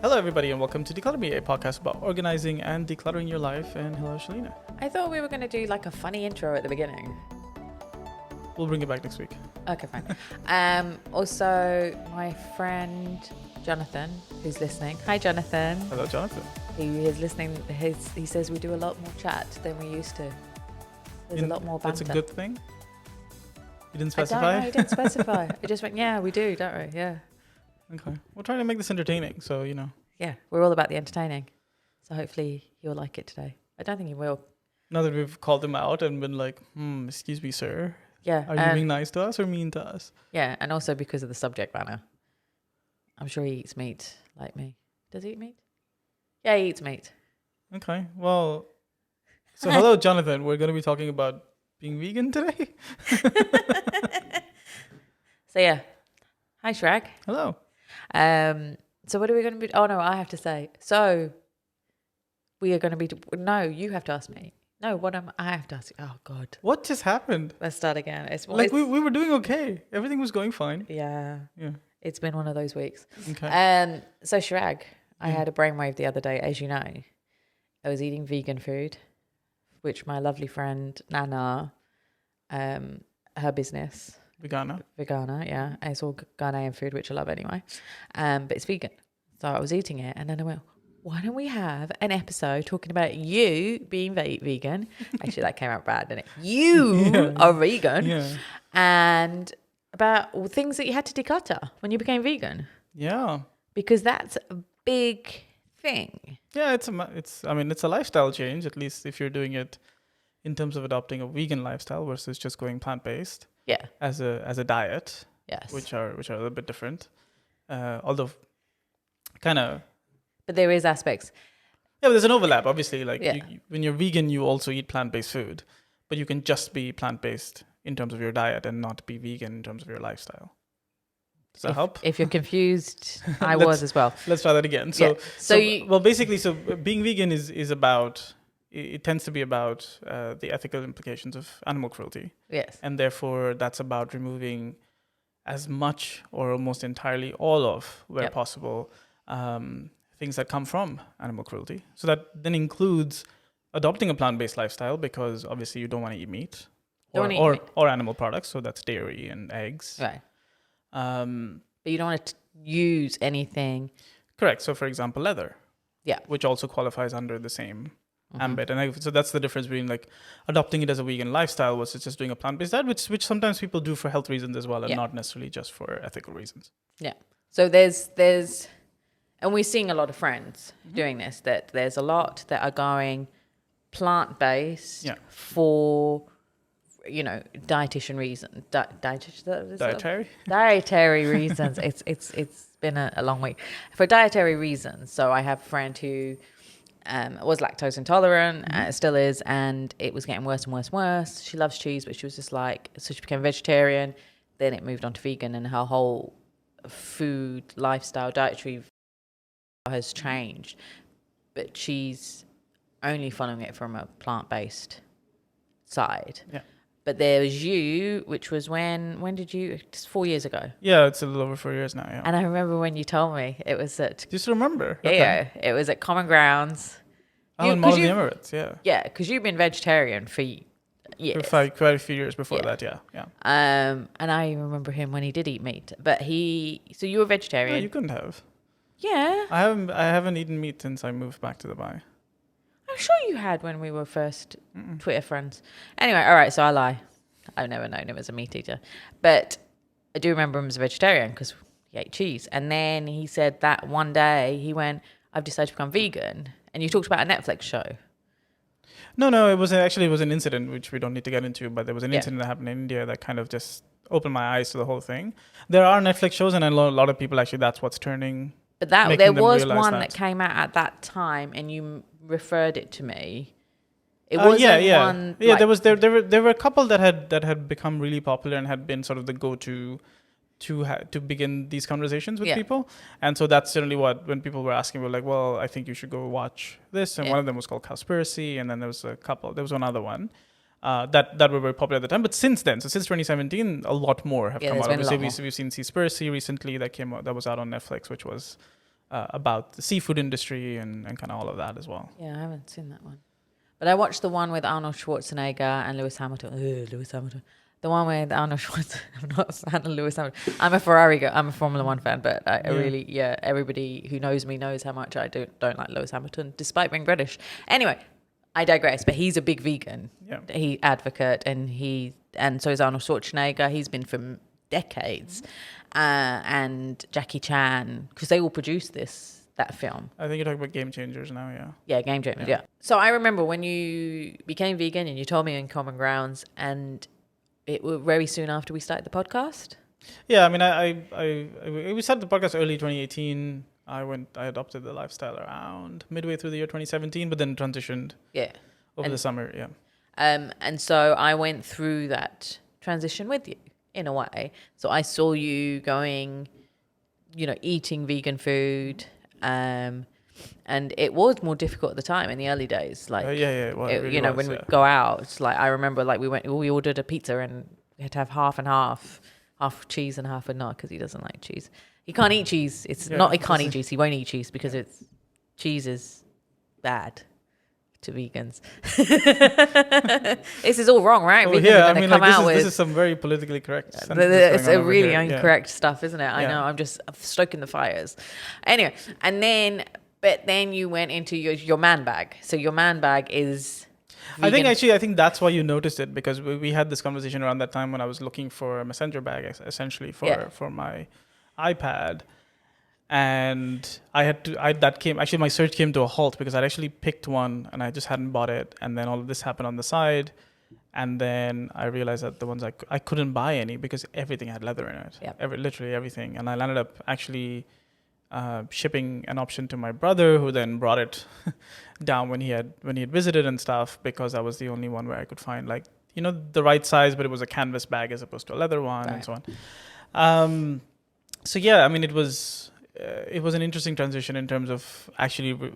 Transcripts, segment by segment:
Hello, everybody, and welcome to Declutter Me, a podcast about organizing and decluttering your life. And hello, Shalina. I thought we were going to do like a funny intro at the beginning. We'll bring it back next week. Okay, fine. Also, my friend Jonathan, who's listening. Hi, Jonathan. Hello, Jonathan. He is listening. He says we do a lot more chat than we used to. There's a lot more banter. That's a good thing? You didn't specify? I don't know, he didn't specify. It just went, yeah, we do, don't we? Yeah. Okay. We'll try to make this entertaining, so, you know. Yeah, we're all about the entertaining. So hopefully you'll like it today. I don't think you will. Now that we've called him out and been like, excuse me, sir. Yeah. Are you being nice to us or mean to us? Yeah, and also because of the subject matter. I'm sure he eats meat like me. Does he eat meat? Yeah, he eats meat. Okay. Well, so hello, Jonathan. We're going to be talking about being vegan today. So yeah. Hi, Chirag. Hello. So what are we going to be... Oh, no, I have to say. So we are going to be... No, you have to ask me. No, I have to ask you. Oh, God. What just happened? Let's start again. We were doing okay. Everything was going fine. Yeah. Yeah. It's been one of those weeks. Okay. So Chirag, I had a brainwave the other day, as you know. I was eating vegan food, which my lovely friend Nana, her business... Vegana, yeah. And it's all Ghanaian food, which I love anyway. But it's vegan. So I was eating it and then I went, why don't we have an episode talking about you being vegan? Actually, that came out bad, didn't it? You are vegan. Yeah. And about things that you had to declutter when you became vegan. Yeah. Because that's a big thing. Yeah, it's a lifestyle change, at least if you're doing it in terms of adopting a vegan lifestyle versus just going plant-based. Yeah. As a diet. Yes. Which are a little bit different. Although kind of. But there is aspects. Yeah, but there's an overlap, obviously. Like when you're vegan, you also eat plant-based food, but you can just be plant-based in terms of your diet and not be vegan in terms of your lifestyle. Does that help? If you're confused, I was as well. Let's try that again. So being vegan is about. It tends to be about the ethical implications of animal cruelty. Yes. And therefore, that's about removing as much or almost entirely all of, where possible, things that come from animal cruelty. So that then includes adopting a plant-based lifestyle because obviously you don't want to eat meat or animal products. So that's dairy and eggs. Right. But you don't want to use anything. Correct. So for example, leather. Yeah. Which also qualifies under the same ambit. And so that's the difference between like adopting it as a vegan lifestyle versus just doing a plant-based diet, which sometimes people do for health reasons as well, and not necessarily just for ethical reasons. Yeah. So there's and we're seeing a lot of friends doing this, that there's a lot that are going plant-based for, dietitian reasons. Dietary reasons. It's been a long week. For dietary reasons. So I have a friend who was lactose intolerant, still is, and it was getting worse and worse and worse. She loves cheese, but she was just so she became vegetarian. Then it moved on to vegan, and her whole food, lifestyle, dietary has changed. But she's only following it from a plant-based side. Yeah. But there was you, which was when did you? Just 4 years ago. Yeah, it's a little over 4 years now. Yeah. And I remember when you told me it was at. Just remember. Yeah, it was at Common Grounds. In Mall of the Emirates. Yeah. Yeah, because you've been vegetarian for years. For quite a few years before that. Yeah. And I remember him when he did eat meat, but so you were vegetarian. No, you couldn't have. Yeah. I haven't eaten meat since I moved back to Dubai. I'm sure you had when we were first Twitter friends. Anyway, all right, so I lie. I've never known him as a meat eater. But I do remember him as a vegetarian because he ate cheese. And then he said that one day he went, I've decided to become vegan. And you talked about a Netflix show. No, it was an incident, which we don't need to get into, but there was an incident that happened in India that kind of just opened my eyes to the whole thing. There are Netflix shows, and a lot of people actually, that's what's turning. But there was one that came out at that time, and you referred it to me. It wasn't one. Yeah, there were a couple that had become really popular and had been sort of the go-to to begin these conversations with people. And so that's generally when people were asking, we're like, well, I think you should go watch this. And one of them was called Cowspiracy, and then there was one other one. That were very popular at the time. But since then, since 2017, a lot more have come out. Obviously, we've seen Seaspiracy recently that came out, that was out on Netflix, which was about the seafood industry and kind of all of that as well. Yeah, I haven't seen that one. But I watched the one with Arnold Schwarzenegger and Lewis Hamilton. Lewis Hamilton. The one with Arnold Schwarzenegger. I'm not a fan of Lewis Hamilton. I'm a Ferrari guy. I'm a Formula One fan, but I really, everybody who knows me knows how much I don't like Lewis Hamilton, despite being British. Anyway, I digress. But he's a big vegan. Yeah. He advocate, and so is Arnold Schwarzenegger. He's been for decades, and Jackie Chan, because they all produced that film. I think you're talking about Game Changers now, yeah. Yeah, Game Changers, yeah. So I remember when you became vegan and you told me in Common Grounds, and it was very soon after we started the podcast. Yeah, I mean, we started the podcast early 2018. I adopted the lifestyle around midway through the year 2017, but then transitioned over the summer, yeah. And so I went through that transition with you in a way. So I saw you going, eating vegan food, and it was more difficult at the time in the early days. Like, well, it really was, when we go out, it's like, I remember like we ordered a pizza and we had to have half and half cheese and half and not, because he doesn't like cheese. He can't eat cheese. He can't eat cheese. He won't eat cheese because cheese is bad to vegans. This is all wrong, right? Well, this is some very politically correct. It's a really incorrect stuff, isn't it? I know. I'm just stoking the fires. Anyway, but then you went into your man bag. So your man bag is vegan. I think that's why you noticed it, because we had this conversation around that time when I was looking for a messenger bag, essentially for my iPad. And my search came to a halt because I'd actually picked one and I just hadn't bought it. And then all of this happened on the side. And then I realized that the ones I couldn't buy any because everything had leather in it. Yep. Literally everything. And I landed up actually shipping an option to my brother, who then brought it down when he had visited and stuff, because that was the only one where I could find the right size, but it was a canvas bag as opposed to a leather one, and so on. So yeah, I mean, it was an interesting transition in terms of actually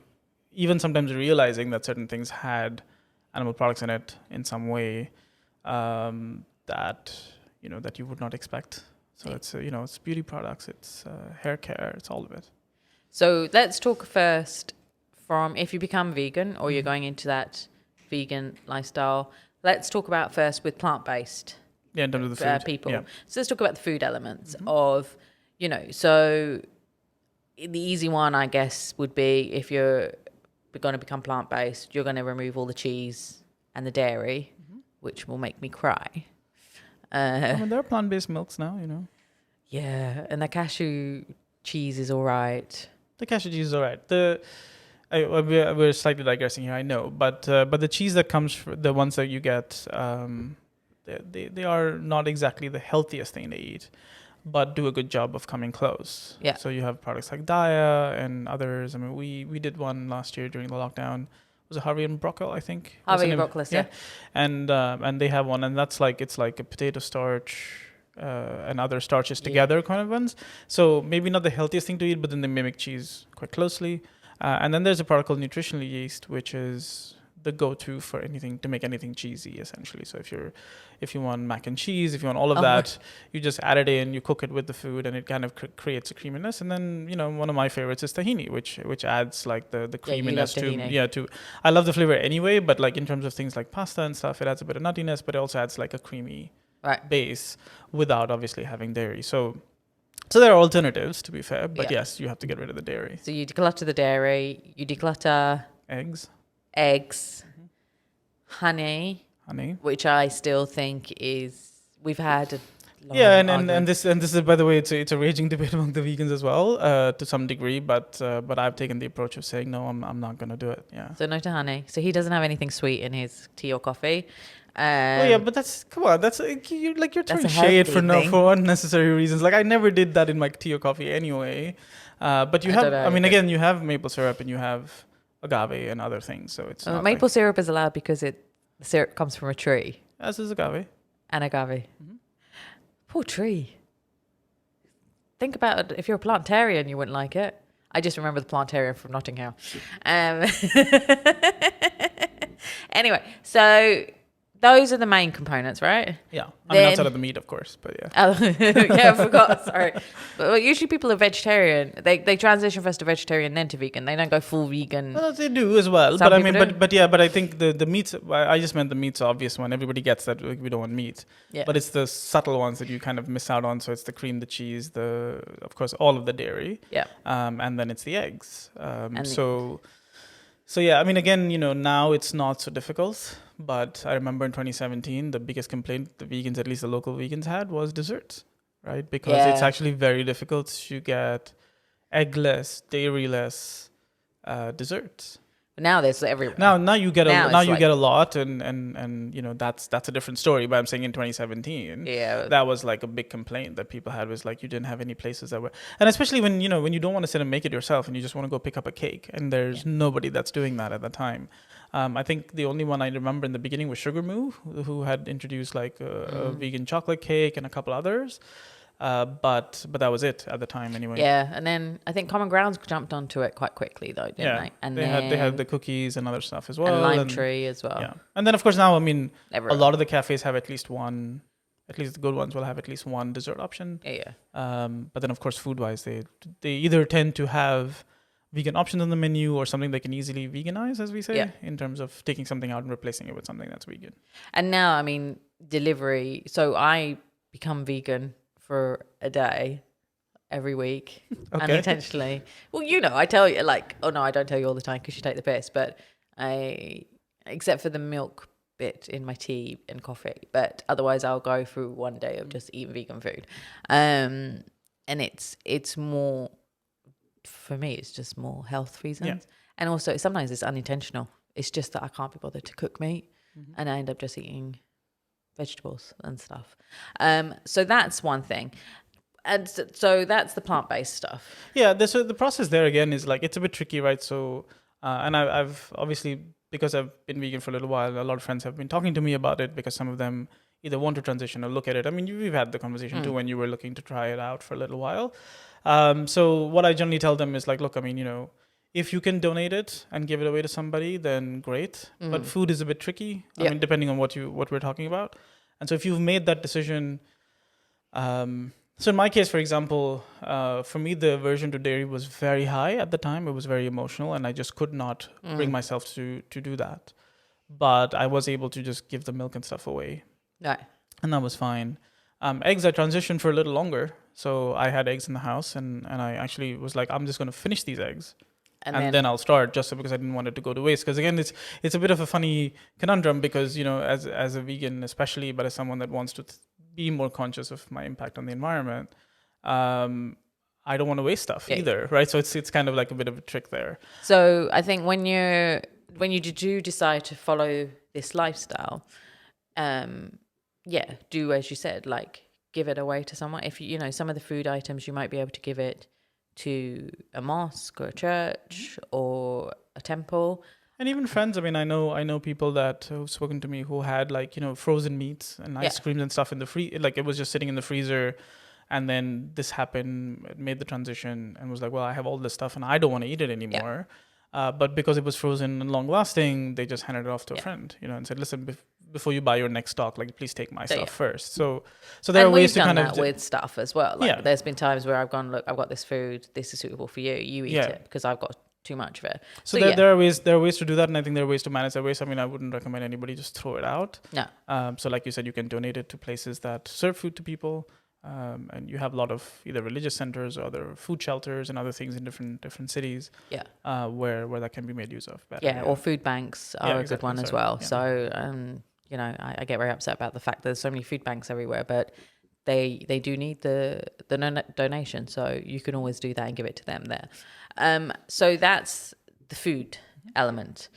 even sometimes realizing that certain things had animal products in it in some way that you would not expect. So it's it's beauty products, it's hair care, it's all of it. So let's talk first from if you become vegan or you're going into that vegan lifestyle. Let's talk about first with plant-based. Yeah, in terms of the food. People. Yeah. So let's talk about the food elements of, so the easy one, I guess, would be if you're going to become plant-based, you're going to remove all the cheese and the dairy, which will make me cry. There are plant-based milks now, Yeah, and the cashew cheese is all right. The cashew cheese is all right. We're slightly digressing here, I know, but the cheese that comes, the ones that you get, they are not exactly the healthiest thing to eat, but do a good job of coming close. Yeah. So you have products like Daya and others. I mean, we did one last year during the lockdown. Was it Harvey and Broccoli, I think? Harvey and Broccoli, yeah. And they have one, and that's it's like a potato starch and other starches together kind of ones. So maybe not the healthiest thing to eat, but then they mimic cheese quite closely. And then there's a product called nutritional yeast, which is the go-to for anything, to make anything cheesy, essentially. So if you want mac and cheese, if you want all of that, you just add it in, you cook it with the food, and it kind of creates a creaminess. And then one of my favorites is tahini, which adds like the creaminess to. I love the flavor anyway, but like in terms of things like pasta and stuff, it adds a bit of nuttiness, but it also adds like a creamy base without obviously having dairy. So there are alternatives, to be fair, but yes, you have to get rid of the dairy. So you declutter the dairy, you declutter eggs, honey, which I still think we've had a long argument. and this is, by the way, it's a raging debate among the vegans as well, to some degree, but I've taken the approach of saying no, I'm not going to do it. Yeah. So no to honey. So he doesn't have anything sweet in his tea or coffee. But that's you're throwing shade for unnecessary reasons. Like I never did that in my tea or coffee anyway. But you have, again, you have maple syrup and you have agave and other things. So it's maple syrup is allowed because the syrup comes from a tree. As is agave. And agave. Poor tree. Think about it. If you're a plantarian, you wouldn't like it. I just remember the plantarian from Notting Hill. Anyway, so those are the main components, right? Yeah. I mean, outside of the meat, of course, but yeah. Oh, yeah, I forgot. Sorry. But usually people are vegetarian. They transition first to vegetarian, then to vegan. They don't go full vegan. Well, they do as well. Some But I mean, people do. but I think the meats, I just meant the meat's obvious one. Everybody gets that we don't want meat. Yeah. But it's the subtle ones that you kind of miss out on. So it's the cream, the cheese, of course, all of the dairy. Yeah. And then it's the eggs. So yeah, I mean, again, now it's not so difficult. But I remember in 2017, the biggest complaint the vegans, at least the local vegans, had was desserts, right? Because it's actually very difficult to get eggless, dairyless desserts. Now there's everywhere. Now you get get a lot, and that's a different story. But I'm saying in 2017, that was like a big complaint that people had, was like you didn't have any places that were, and especially when you don't want to sit and make it yourself and you just want to go pick up a cake, and there's nobody that's doing that at the time. I think the only one I remember in the beginning was Sugar Moo, who had introduced like a vegan chocolate cake and a couple others. But that was it at the time anyway. Yeah, and then I think Common Grounds jumped onto it quite quickly though, didn't they? And they had the cookies and other stuff as well. And Lime Tree as well. Yeah, and then of course now, I mean, Everywhere. a lot of the cafes have at least one. At least the good ones will have at least one dessert option. Yeah. But then of course, food-wise, they either tend to have vegan options on the menu or something they can easily veganize, as we say, in terms of taking something out and replacing it with something that's vegan. And now, I mean, delivery. So I become vegan for a day every week unintentionally. Well, I tell you, like, oh no, I don't tell you all the time because you take the piss, but except for the milk bit in my tea and coffee, but otherwise I'll go through one day of just eating vegan food. And it's more, for me, it's just more health reasons. Yeah. And also sometimes it's unintentional. It's just that I can't be bothered to cook meat, and I end up just eating vegetables and stuff. So that's one thing. And so that's the plant-based stuff. Yeah, so the process there again is like, it's a bit tricky, right? So, and I've obviously, because I've been vegan for a little while, a lot of friends have been talking to me about it because some of them either want to transition or look at it. I mean, we've had the conversation too when you were looking to try it out for a little while. So what I generally tell them is like, look, I mean, if you can donate it and give it away to somebody, then great. But food is a bit tricky. I mean, depending on what we're talking about. And so if you've made that decision, so in my case, for example, for me, the aversion to dairy was very high at the time. It was very emotional, and I just could not bring myself to do that. But I was able to just give the milk and stuff away. Right. And that was fine. Eggs, I transitioned for a little longer. So I had eggs in the house, and I actually was like, I'm just going to finish these eggs. And then I'll start, just because I didn't want it to go to waste. Because again, it's a bit of a funny conundrum because, as a vegan especially, but as someone that wants to be more conscious of my impact on the environment, I don't want to waste stuff either, right? So it's kind of like a bit of a trick there. So I think when you do decide to follow this lifestyle, do as you said, like give it away to someone. If some of the food items you might be able to give it to a mosque or a church or a temple. And even friends. I mean, I know people that have spoken to me who had frozen meats and ice creams and stuff in the like it was just sitting in the freezer, and then this happened, made the transition, and was like, well, I have all this stuff and I don't want to eat it anymore. But because it was frozen and long lasting, they just handed it off to a friend, and said, listen, before you buy your next stock, like please take my stuff first. So there are ways to kind of with stuff as well. Like there's been times where I've gone, look, I've got this food, this is suitable for you. You eat it because I've got too much of it. So there are ways to do that, and I think there are ways to manage that waste. I mean, I wouldn't recommend anybody just throw it out. No. So like you said, you can donate it to places that serve food to people. And you have a lot of either religious centers or other food shelters and other things in different cities. Where that can be made use of. Better. Or food banks are a good one as well. Yeah. So I get very upset about the fact that there's so many food banks everywhere, but they do need the donation, so you can always do that and give it to them there. So that's the food element.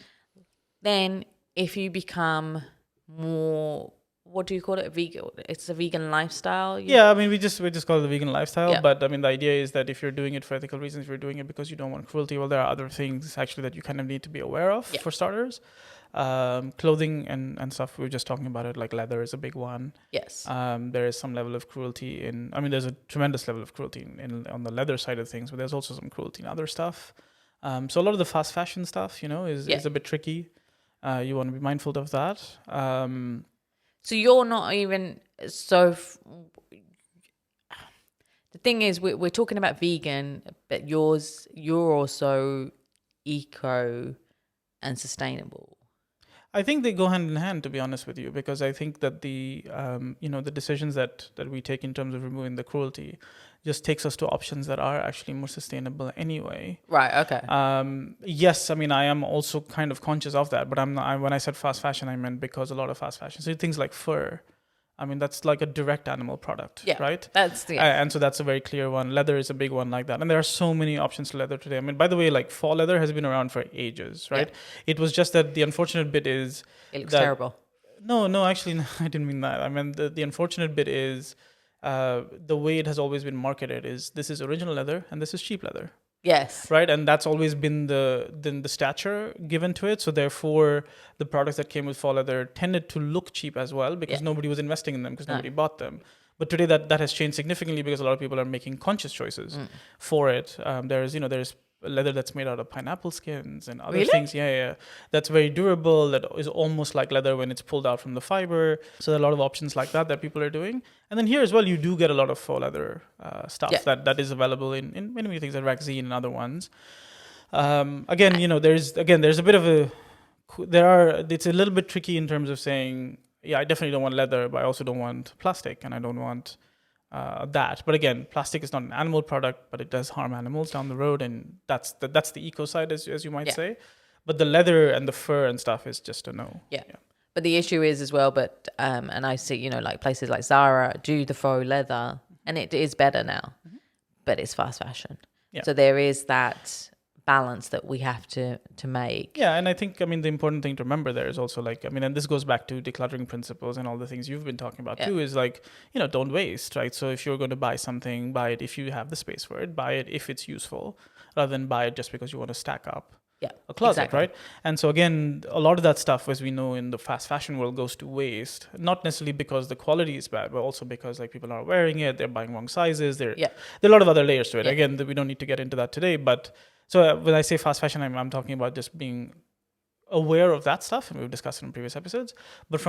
Then if you become more, what do you call it? Vegan. It's a vegan lifestyle. I mean, we just call it the vegan lifestyle. Yeah. But I mean, the idea is that if you're doing it for ethical reasons, if you're doing it because you don't want cruelty, well, there are other things actually that you kind of need to be aware of. For starters. Clothing and stuff, we were just talking about it, like leather is a big one. Yes. There is some level of cruelty there's a tremendous level of cruelty on the leather side of things, but there's also some cruelty in other stuff. So a lot of the fast fashion stuff, is a bit tricky. You want to be mindful of that. So you're not even the thing is, we're talking about vegan, but you're also eco and sustainable. I think they go hand in hand, to be honest with you, because I think that the the decisions that we take in terms of removing the cruelty just takes us to options that are actually more sustainable anyway. Right. Okay. Yes, I mean I am also kind of conscious of that, but I'm not. When I said fast fashion, I meant because a lot of fast fashion, so things like fur. I mean, that's like a direct animal product, right? And so that's a very clear one. Leather is a big one like that. And there are so many options to leather today. I mean, by the way, like fall leather has been around for ages, right? Yeah. It was just that the unfortunate bit is... It looks terrible. No, actually, no, I didn't mean that. I mean, the unfortunate bit is the way it has always been marketed is this is original leather and this is cheap leather. Yes. Right. And that's always been the stature given to it. So therefore, the products that came with fall leather tended to look cheap as well because nobody was investing in them because nobody bought them. But today that has changed significantly because a lot of people are making conscious choices for it. There's leather that's made out of pineapple skins and other things. Yeah. That's very durable. That is almost like leather when it's pulled out from the fiber. So there are a lot of options like that people are doing. And then here as well, you do get a lot of faux leather stuff that is available in many things like vaccine and other ones. There's a bit of it's a little bit tricky in terms of saying, I definitely don't want leather, but I also don't want plastic and I don't want that. But again, plastic is not an animal product, but it does harm animals down the road. And that's the eco side, as you might say. But the leather and the fur and stuff is just a no. Yeah. But the issue is as well, and I see, like places like Zara do the faux leather and it is better now, but it's fast fashion. Yeah. So there is that balance that we have to make. Yeah. And I think, the important thing to remember there is also and this goes back to decluttering principles and all the things you've been talking about too, is don't waste, right? So if you're going to buy something, buy it if you have the space for it, buy it if it's useful, rather than buy it just because you want to stack up a closet, right? And so again, a lot of that stuff, as we know in the fast fashion world, goes to waste, not necessarily because the quality is bad, but also because people are wearing it, they're buying wrong sizes, there are a lot of other layers to it. Again, we don't need to get into that today, but so when I say fast fashion, I'm talking about just being aware of that stuff, and we've discussed it in previous episodes. But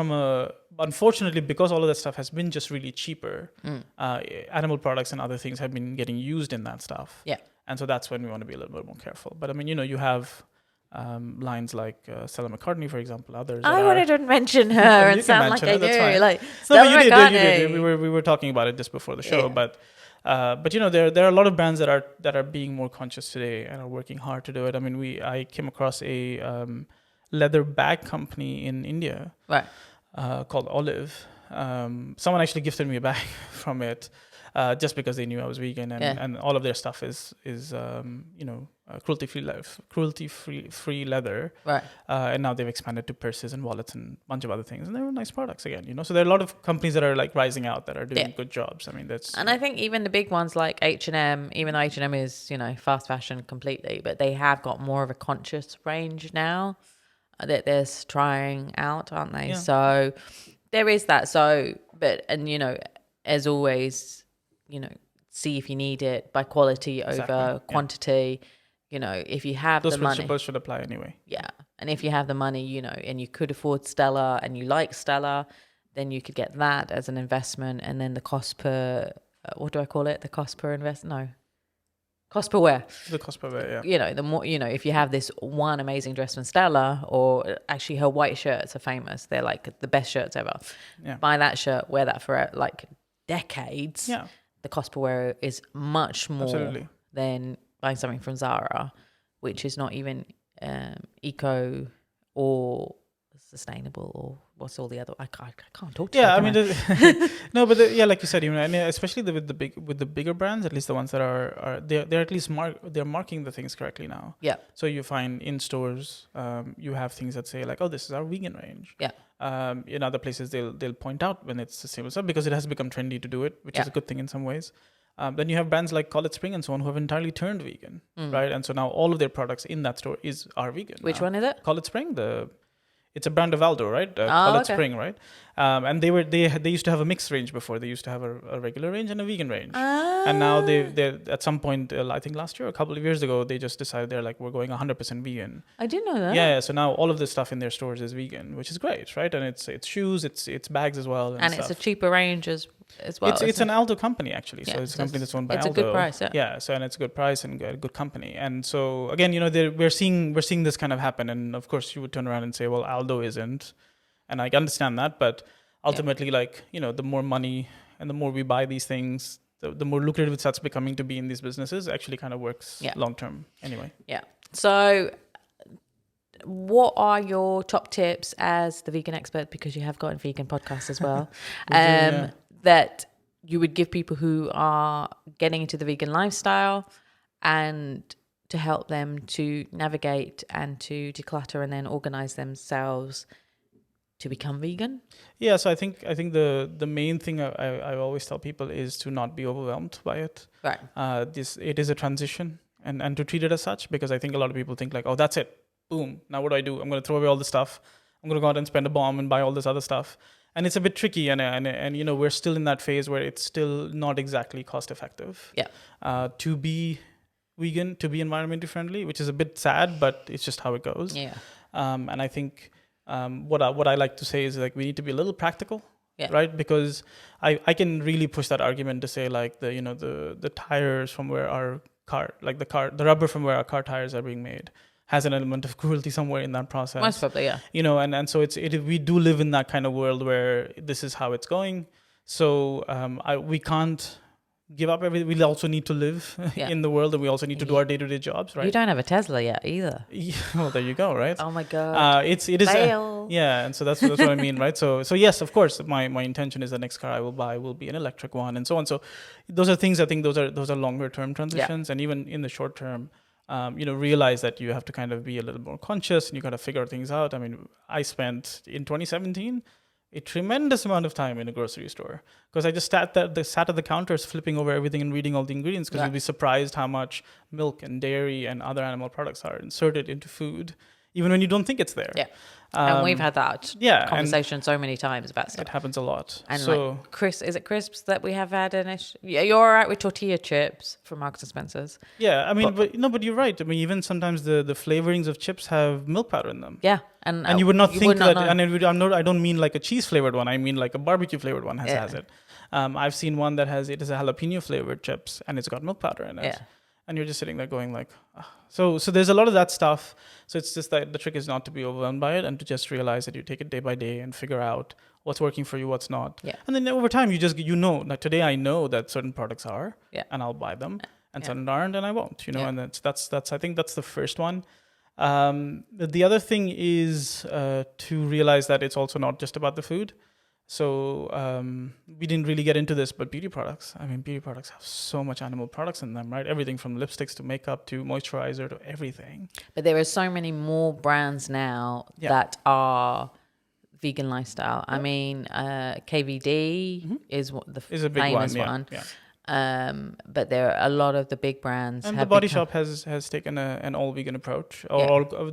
unfortunately, because all of that stuff has been just really cheaper, animal products and other things have been getting used in that stuff. Yeah. And so that's when we want to be a little bit more careful. But you have lines like Stella McCartney, for example, others. I wanted to mention her and sound like I do. Like Stella McCartney. You did. We were talking about it just before the show, but there are a lot of brands that are being more conscious today and are working hard to do it. I came across a leather bag company in India, right, called Olive. Someone actually gifted me a bag from it, just because they knew I was vegan, and all of their stuff is cruelty free leather, right? And now they've expanded to purses and wallets and a bunch of other things, and they're nice products again. So there are a lot of companies that are rising out that are doing good jobs. I think even the big ones like H&M, even though H&M is fast fashion completely, but they have got more of a conscious range now that they're trying out, aren't they? Yeah. So there is that. So, as always, see if you need it by quality over quantity. If you have those the money, principles should apply anyway. Yeah, and if you have the money, and you could afford Stella and you like Stella, then you could get that as an investment, and then the cost per what do I call it? The cost per cost per wear. The cost per wear, yeah. The more if you have this one amazing dress from Stella, or actually her white shirts are famous. They're like the best shirts ever. Yeah. Buy that shirt, wear that for decades. Yeah. The cost per wear is much more than buying something from Zara, which is not even eco or sustainable, or what's all the other? I can't talk to you. Yeah, no, but like you said, especially with the bigger brands, at least the ones that are they're at least they're marking the things correctly now. Yeah. So you find in stores, you have things that say like, oh, this is our vegan range. Yeah. In other places, they'll point out when it's sustainable stuff because it has become trendy to do it, which is a good thing in some ways. Then you have brands like Call It Spring and so on who have entirely turned vegan, right? And so now all of their products in that store are vegan. Which one is it? Call It Spring. It's a brand of Aldo, right? Call It Spring, right? And they used to have a mixed range before. They used to have a regular range and a vegan range. And now they're at some point, I think last year, a couple of years ago, they just decided they're like, we're going 100% vegan. I didn't know that. Yeah, so now all of this stuff in their stores is vegan, which is great, right? And it's shoes, it's bags as well, and it's a cheaper range as well. It's an Aldo company actually, so it's a company that's owned by Aldo. It's a good price, yeah. So and it's a good price and a good company, and so again, we're seeing this kind of happen, and of course you would turn around and say, well, Aldo isn't, and I understand that, but ultimately, the more money and the more we buy these things, the more lucrative it starts becoming to be in these businesses. Actually, kind of works long term anyway. Yeah. So, what are your top tips as the vegan expert? Because you have got a vegan podcast as well. That you would give people who are getting into the vegan lifestyle and to help them to navigate and to declutter and then organize themselves to become vegan? Yeah, so I think the main thing I always tell people is to not be overwhelmed by it. Right. It is a transition, and to treat it as such, because I think a lot of people think like, oh, that's it, boom, now what do? I'm going to throw away all this stuff. I'm going to go out and spend a bomb and buy all this other stuff. And it's a bit tricky, and we're still in that phase where it's still not exactly cost effective. Yeah. To be vegan, to be environmentally friendly, which is a bit sad, but it's just how it goes. Yeah. And I think what I like to say is like we need to be a little practical, right? Because I can really push that argument to say like the tires from where our car, like the rubber from where our car tires are being made, has an element of cruelty somewhere in that process. Most probably, yeah. And so we do live in that kind of world where this is how it's going. So we can't give up everything. We also need to live in the world, and we also need to do our day-to-day jobs, right? You don't have a Tesla yet either. Well, there you go, right? Oh my God. It is and so that's what I mean, right? So yes, of course, my intention is the next car I will buy will be an electric one, and so on. So those are things I think those are longer term transitions, and even in the short term, realize that you have to kind of be a little more conscious, and you got to figure things out. I mean, I spent in 2017 a tremendous amount of time in a grocery store because I just sat at the counters flipping over everything and reading all the ingredients, because you'll be surprised how much milk and dairy and other animal products are inserted into food, even when you don't think it's there. Yeah. And we've had that conversation so many times about stuff. It happens a lot. And is it crisps that we have had an issue? Yeah, you're all right with tortilla chips from Marks and Spencer's. Yeah, I mean, but you're right. I mean, even sometimes the flavorings of chips have milk powder in them. Yeah, and you would not think that. And I don't mean like a cheese flavored one. I mean like a barbecue flavored one has it. I've seen one that has a jalapeno flavored chips, and it's got milk powder in it. Yeah. And you're just sitting there going like, so there's a lot of that stuff. So it's just that the trick is not to be overwhelmed by it, and to just realize that you take it day by day and figure out what's working for you, what's not. Yeah. And then over time, like today I know that certain products are, and I'll buy them, and certain aren't, and I won't. And that's I think that's the first one. The other thing is to realize that it's also not just about the food. So we didn't really get into this, but beauty products. I mean, beauty products have so much animal products in them, right? Everything from lipsticks to makeup to moisturizer to everything. But there are so many more brands now that are vegan lifestyle. I mean, KVD is the famous one. Yeah. But there are a lot of the big brands. And the Body Shop has taken an all vegan approach.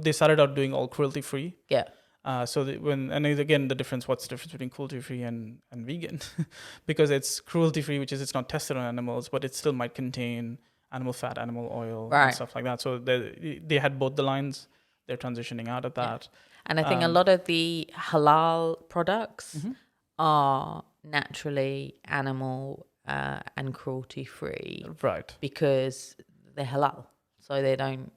They started out doing all cruelty free. Yeah. What's the difference between cruelty free and vegan? Because it's cruelty free, which is it's not tested on animals, but it still might contain animal fat, animal oil, and stuff like that. So they had both the lines. They're transitioning out of that. And I think a lot of the halal products are naturally animal and cruelty free. Right. Because they're halal. So they don't,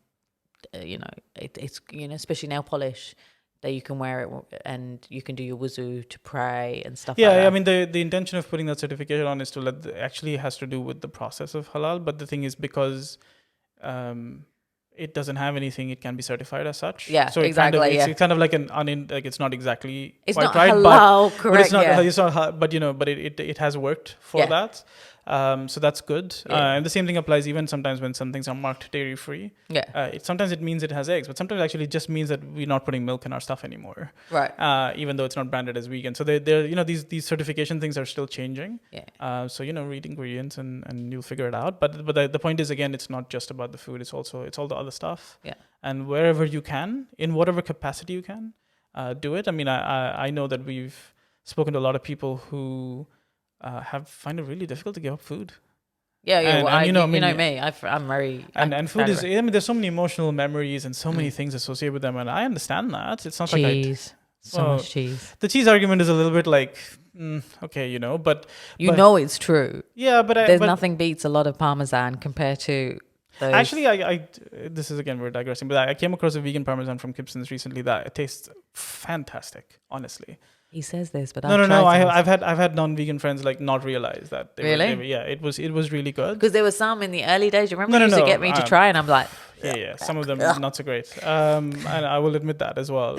it's especially nail polish, that you can wear it and you can do your wuzu to pray and stuff like that. Yeah, I mean, the intention of putting that certification on is to actually has to do with the process of halal. But the thing is, because it doesn't have anything, it can be certified as such. Yeah, so exactly. It's kind of like it's not exactly it's quite not right, halal, correct? But it has worked for that. So that's good. And the same thing applies even sometimes when some things are marked dairy free. Yeah. Sometimes it means it has eggs, but sometimes actually it just means that we're not putting milk in our stuff anymore. Right. Even though it's not branded as vegan. So these certification things are still changing. Yeah. So read ingredients and you'll figure it out. But the point is, again, it's not just about the food. It's all the other stuff. Yeah. And wherever you can, in whatever capacity you can, do it. I mean, I know that we've spoken to a lot of people who have find it really difficult to give up food. Yeah, And- well, and you you know know, me. I'm very And food is, very- I mean, there's so many emotional memories and so many things associated with them, and I understand that. It's not like cheese. So well, much cheese. the cheese argument is a little bit like, okay, but You but- know it's true. yeah, but There's but nothing beats a lot of Parmesan compared to those. actually, I this is again we're digressing, but I came across a vegan parmesan from Gibson's recently that it tastes fantastic, honestly. He says this, but No, I've no, tried I've had non-vegan friends like not realize that Really? yeah, it was really good. because there were some in the early days. You remember No, you no, used to no, get me to try, and I'm like, Yeah, some of them not so great. And I will admit that as well.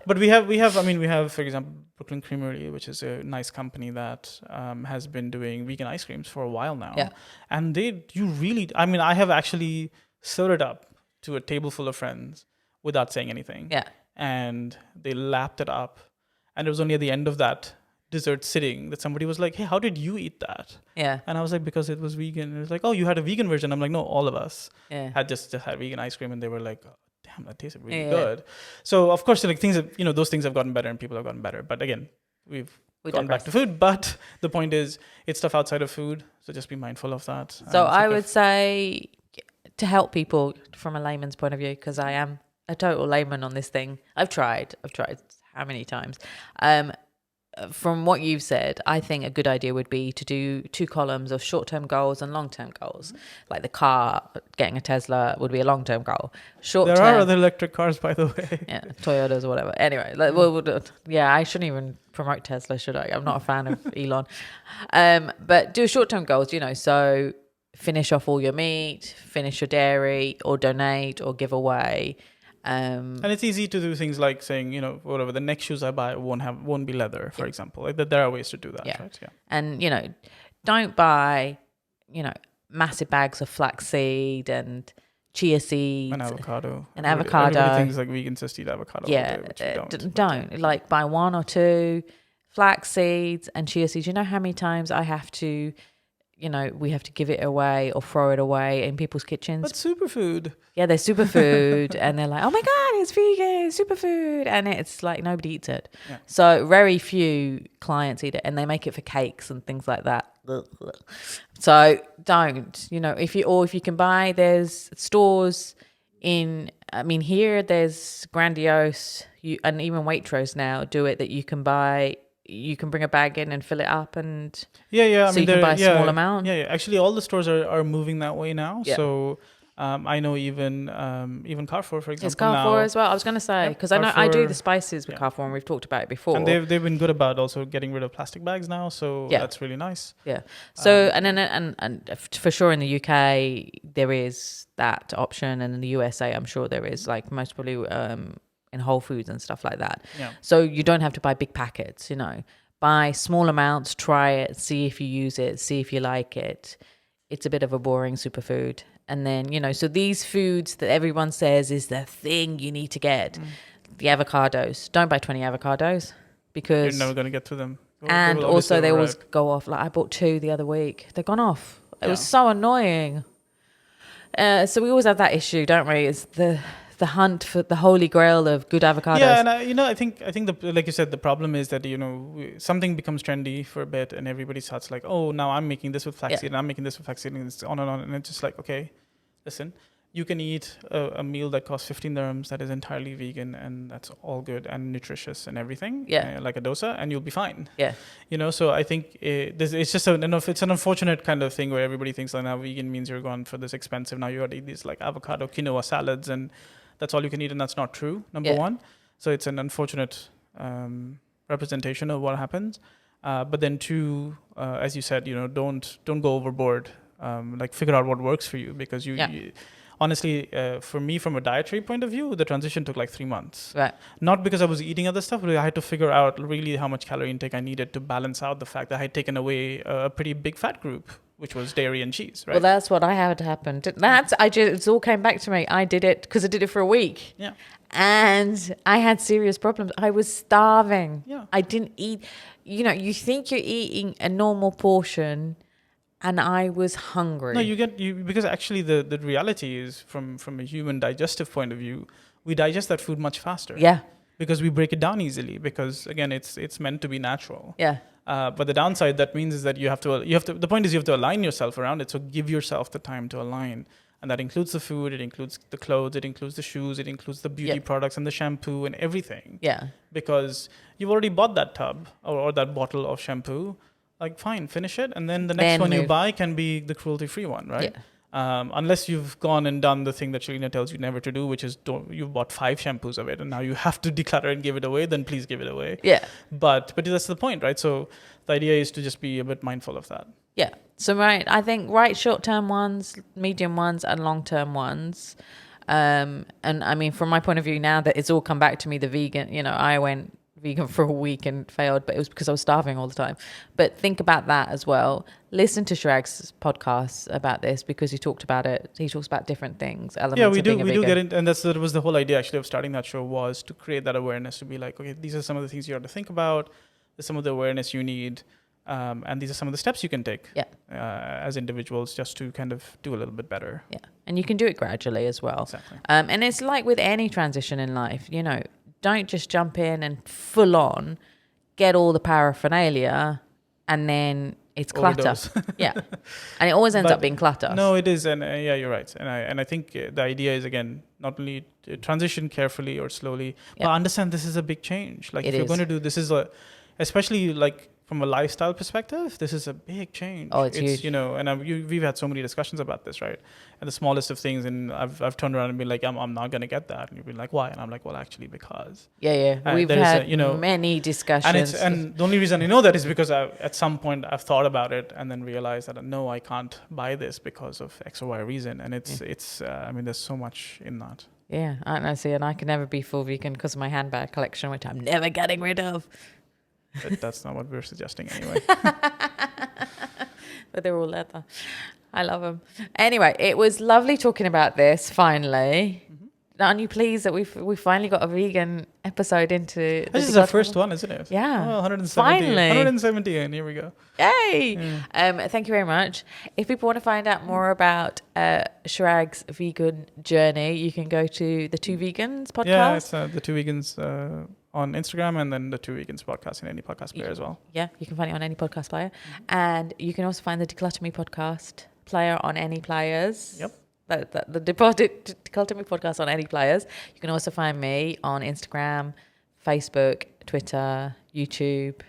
But we have I mean we have, for example, Brooklyn Creamery, which is a nice company that has been doing vegan ice creams for a while now. Yeah. And I have actually served it up to a table full of friends without saying anything. yeah, And they lapped it up. And it was only at the end of that dessert sitting that somebody was like, "Hey, how did you eat that?" yeah, And I was like, "Because it was vegan." And it was like, "Oh, you had a vegan version." I'm like, "No, all of us yeah. had just had vegan ice cream," and they were like, oh, "Damn, that tasted really Yeah. good." So of course, like things have, those things have gotten better and people have gotten better. But again, We gone back to food. But the point is, it's stuff outside of food, so just be mindful of that. So And I would say to help people from a layman's point of view, because I am a total layman on this thing. I've tried how many times. From what you've said, I think a good idea would be to do 2 columns of short-term goals and long-term goals. Like the car, getting a Tesla would be a long-term goal. Short-term, there are other electric cars, by the way. yeah, Toyotas or whatever. Anyway, I shouldn't even promote Tesla, should I? I'm not a fan of Elon. But do short-term goals, so finish off all your meat, finish your dairy, or donate, or give away. And it's easy to do things like saying, whatever, the next shoes I buy won't be leather, for example. Like that, there are ways to do that, right? Yeah. And, don't buy, massive bags of flaxseed and chia seeds. An avocado. An Everybody avocado. thinks like vegans just eat avocado. all Yeah, day, which we don't. don't. Like buy 1 or 2 flax seeds and chia seeds. You know how many times I have to, we have to give it away or throw it away in people's kitchens? But superfood. Yeah, they're superfood and they're like, oh my God, it's vegan, it's superfood. And it's like nobody eats it. Yeah. So very few clients eat it and they make it for cakes and things like that. So don't, if you can buy, there's stores here there's Grandiose and even Waitrose now do it that you can buy. You can bring a bag in and fill it up and Yeah. so you can buy a small amount. Yeah. Actually, all the stores are moving that way now. Yeah. So I know even Carrefour, for example, It's Carrefour now, as well. I was going to say, because I Carrefour, do the spices with Carrefour and we've talked about it before. and they've been good about also getting rid of plastic bags now. So that's really nice. Yeah. So and for sure in the UK there is that option, and in the USA I'm sure there is, like most probably in Whole Foods and stuff like that. Yeah. So you don't have to buy big packets. Buy small amounts, try it, see if you use it, see if you like it. It's a bit of a boring superfood. And then, so these foods that everyone says is the thing you need to get. The avocados. Don't buy 20 avocados because... You're never going to get through them. And also they always go off. Like I bought 2 the other week. They're gone off. It was so annoying. So we always have that issue, don't we? It's the hunt for the holy grail of good avocados. Yeah, and I think like you said, the problem is that something becomes trendy for a bit, and everybody starts like, oh, now I'm making this with flaxseed, and I'm making this with flaxseed, and it's on, and it's just like, okay, listen, you can eat a meal that costs 15 dirhams that is entirely vegan, and that's all good and nutritious and everything, like a dosa, and you'll be fine. Yeah, So I think it's just it's an unfortunate kind of thing where everybody thinks that now vegan means you're going for this expensive. Now you got to eat these like avocado quinoa salads and that's all you can eat, and that's not true, number one. So it's an unfortunate representation of what happens. But then 2, as you said, don't go overboard. Like figure out what works for you, because you honestly, for me, from a dietary point of view, the transition took like 3 months. right. Not because I was eating other stuff, but I had to figure out really how much calorie intake I needed to balance out the fact that I had taken away a pretty big fat group, which was dairy and cheese, right? Well, that's what I had happen. It all came back to me. I did it because I did it for a week. Yeah. And I had serious problems. I was starving. Yeah. I didn't eat. You think you're eating a normal portion, and I was hungry. No, because actually the reality is from a human digestive point of view, we digest that food much faster. Yeah. because we break it down easily, because again, it's meant to be natural. Yeah. But the downside that means is that you have to, the point is you have to align yourself around it. So give yourself the time to align. And that includes the food, it includes the clothes, it includes the shoes, it includes the beauty products and the shampoo and everything. Yeah. Because you've already bought that tub or that bottle of shampoo. Like, fine, finish it. And then the next one you buy can be the cruelty-free one, right? Yeah. Unless you've gone and done the thing that Shalina tells you never to do, which is you've bought 5 shampoos of it and now you have to declutter and give it away, then please give it away. Yeah. But that's the point, right? So the idea is to just be a bit mindful of that. Yeah. So I think short-term ones, medium ones, and long-term ones. And I mean, from my point of view now that it's all come back to me, the vegan, I went vegan for a week and failed, but it was because I was starving all the time. But think about that as well. Listen to Chirag's podcasts about this, because he talked about it. He talks about different things, elements of being a vegan. We do get into, and that was the whole idea actually of starting that show, was to create that awareness, to be like, okay, these are some of the things you have to think about. There's some of the awareness you need. And these are some of the steps you can take as individuals, just to kind of do a little bit better. Yeah. And you can do it gradually as well. Exactly. And it's like with any transition in life, don't just jump in and full on get all the paraphernalia and then it's clutter. Yeah. And it always ends up being clutter. No, it is. And yeah, you're right. And I think the idea is, again, not only to transition carefully or slowly, but understand this is a big change. Like, if you're going to do, this is especially like from a lifestyle perspective, this is a big change. Oh, it's huge. And we've had so many discussions about this, right? And the smallest of things, and I've turned around and been like, I'm not going to get that. And you've been like, why? And I'm like, well, actually, because. Yeah. We've had many discussions. And the only reason I know that is because at some point I've thought about it and then realized that, no, I can't buy this because of X or Y reason. And it's there's so much in that. Yeah, I see. And I can never be full vegan because of my handbag collection, which I'm never getting rid of. But that's not what we're suggesting anyway. But they're all leather. I love them. Anyway, it was lovely talking about this finally. Mm-hmm. Aren't you pleased that we finally got a vegan episode into... This is our first one, isn't it? Yeah. Oh, 170. Finally. 170, and here we go. Yay! Yeah. Thank you very much. If people want to find out more about Chirag's vegan journey, you can go to the Two Vegans podcast. Yeah, it's the Two Vegans on Instagram, and then the Two Vegans podcast in any podcast player as well. Yeah, you can find it on any podcast player. Mm-hmm. And you can also find the Declutter Me podcast player on any players. Yep. The Declutter Me podcast on any players. You can also find me on Instagram, Facebook, Twitter, YouTube,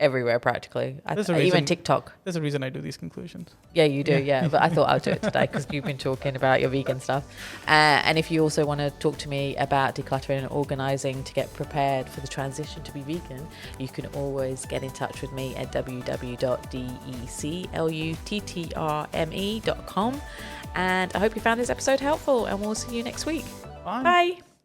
everywhere practically. Even TikTok. There's a reason I do these conclusions. Yeah, you do. Yeah, but I thought I'd do it today because you've been talking about your vegan stuff. And if you also want to talk to me about decluttering and organising to get prepared for the transition to be vegan, you can always get in touch with me at www.decluttrme.com. And I hope you found this episode helpful, and we'll see you next week. Bye. Bye.